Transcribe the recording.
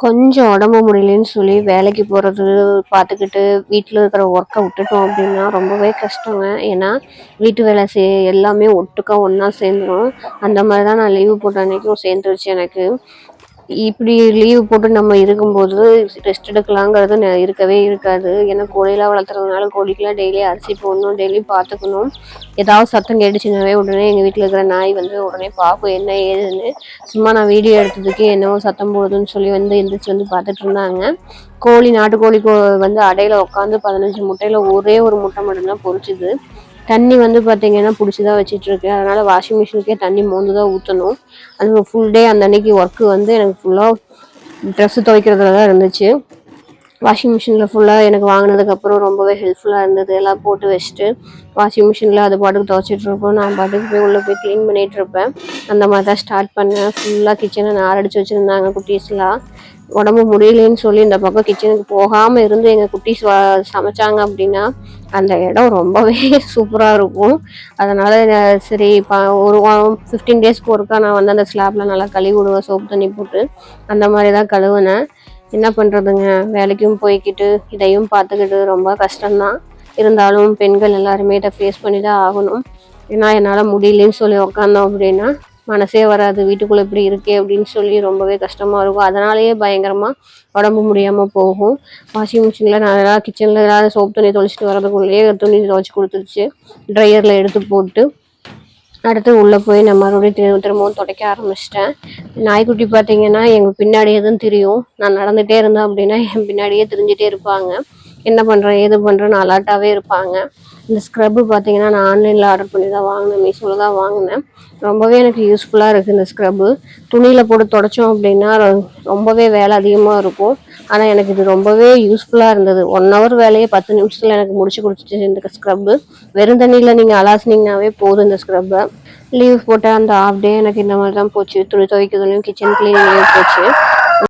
கொஞ்சம் உடம்பு முடியலன்னு சொல்லி வேலைக்கு போகிறது பார்த்துக்கிட்டு வீட்டில் இருக்கிற ஒர்க்கை விட்டுட்டோம் அப்படின்னா ரொம்பவே கஷ்டங்க. ஏன்னா வீட்டு வேலை எல்லாமே ஒட்டுக்கா ஒன்றா சேர்ந்துடும். அந்த மாதிரி தான் நான் லீவு போட்ட அன்னைக்கும் சேர்ந்துருச்சு எனக்கு. இப்படி லீவு போட்டு நம்ம இருக்கும்போது ரெஸ்ட் எடுக்கலாங்கிறது இருக்கவே இருக்காது. ஏன்னா கோழிலாம் வளர்த்துறதுனால கோழிக்கெலாம் டெய்லி அரிசி போடணும், டெய்லி பார்த்துக்கணும். ஏதாவது சத்தம் கேட்டுச்சுனாவே உடனே எங்கள் வீட்டில் இருக்கிற நாய் வந்து உடனே பார்க்கும் என்ன ஏதுன்னு. சும்மா நான் வீடியோ எடுத்ததுக்கே என்னவோ சத்தம் போடுதுன்னு சொல்லி எந்திரிச்சு வந்து பார்த்துட்டு இருந்தாங்க. கோழி நாட்டுக்கோழி வந்து அடையில உட்காந்து 15 முட்டையில் ஒரே ஒரு முட்டை மட்டும்தான் பொரிச்சுது. தண்ணி வந்து பார்த்தீங்கன்னா பிடிச்சி தான் வச்சிட்ருக்கேன். அதனால் வாஷிங் மிஷினுக்கே தண்ணி மோந்து தான் ஊற்றணும். அது ஃபுல் டே அந்த அன்னைக்கு ஒர்க்கு வந்து எனக்கு ஃபுல்லாக ட்ரெஸ்ஸு துவைக்கிறதுல தான் இருந்துச்சு. வாஷிங் மிஷினில் ஃபுல்லாக எனக்கு வாங்கினதுக்கப்புறம் ரொம்பவே ஹெல்ப்ஃபுல்லாக இருந்தது. எல்லாம் போட்டு வச்சுட்டு வாஷிங் மிஷினில் அது பாட்டுக்கு துவைச்சிட்ருப்போம். நான் பாட்டுக்கு போய் உள்ளே போய் க்ளீன் பண்ணிகிட்ருப்பேன். அந்த மாதிரி தான் ஸ்டார்ட் பண்ணேன். ஃபுல்லாக கிச்சனை நாரடிச்சு வச்சுருந்தாங்க குட்டீஸ்லாம். உடம்பு முடியலன்னு சொல்லி இந்த பக்கம் கிச்சனுக்கு போகாமல் இருந்து எங்கள் குட்டீஸ் சமைச்சாங்க அப்படின்னா அந்த இடம் ரொம்பவே சூப்பராக இருக்கும். அதனால் சரி ஒரு 15 டேஸ்க்கு ஒருக்கா நான் வந்து அந்த ஸ்லாப்பில் நல்லா கழுவி விடுவேன் சோப்பு தண்ணி போட்டு. அந்த மாதிரி தான் கழுவுனேன். என்ன பண்ணுறதுங்க, வேலைக்கும் போய்க்கிட்டு இதையும் பார்த்துக்கிட்டு ரொம்ப கஷ்டம்தான். இருந்தாலும் பெண்கள் எல்லாருமே இதை ஃபேஸ் பண்ணி தான் ஆகணும். ஏன்னா என்னால் முடியலன்னு சொல்லி உக்காந்தோம் அப்படின்னா மனசே வராது. வீட்டுக்குள்ளே இப்படி இருக்கே அப்படின்னு சொல்லி ரொம்பவே கஷ்டமாக இருக்கும். அதனாலேயே பயங்கரமாக உடம்பு முடியாமல் போகும். வாஷிங் மிஷினில் நான் எல்லாம் கிச்சனில் ஏதாவது சோப்பு தண்ணி தொலைச்சிட்டு வரதுக்குள்ளேயே துணி துவைச்சி கொடுத்துருச்சு. ட்ரையரில் எடுத்து போட்டு அடுத்து உள்ளே போய் நான் மறுபடியும் திரும்பவும் துடைக்க ஆரம்பிச்சிட்டேன். நாய்க்குட்டி பார்த்தீங்கன்னா எங்கள் பின்னாடியே தான் திரியும். நான் நடந்துகிட்டே இருந்தேன் அப்படின்னா என் பின்னாடியே திரிஞ்சிட்டே இருப்பாங்க. என்ன பண்ணுறேன் ஏது பண்ணுறேன்னு அலர்ட்டாகவே இருப்பாங்க. இந்த ஸ்க்ரப்பு பார்த்தீங்கன்னா நான் ஆன்லைனில் ஆர்டர் பண்ணி தான் வாங்கினேன். மீஷோவில் தான் வாங்கினேன். ரொம்பவே எனக்கு யூஸ்ஃபுல்லாக இருக்குது இந்த ஸ்க்ரப்பு. துணியில் போட்டு துடைச்சோம் அப்படின்னா ரொம்பவே வேலை அதிகமாக இருக்கும். ஆனால் எனக்கு இது ரொம்பவே யூஸ்ஃபுல்லாக இருந்தது. 1 ஹவர் வேலையை 10 நிமிஷத்தில் எனக்கு முடிச்சு கொடுத்துச்சு இந்த ஸ்க்ரப்பு. வெறும் தண்ணியில் நீங்கள் அலாசினீங்கன்னாவே போதும் இந்த ஸ்க்ரப்பை. லீவ் போட்ட அந்த ஹாஃப் டே எனக்கு இந்த மாதிரி தான் போச்சு. துணி துவைக்கிறதுலையும் கிச்சன் கிளீனிங்லேயும் போச்சு.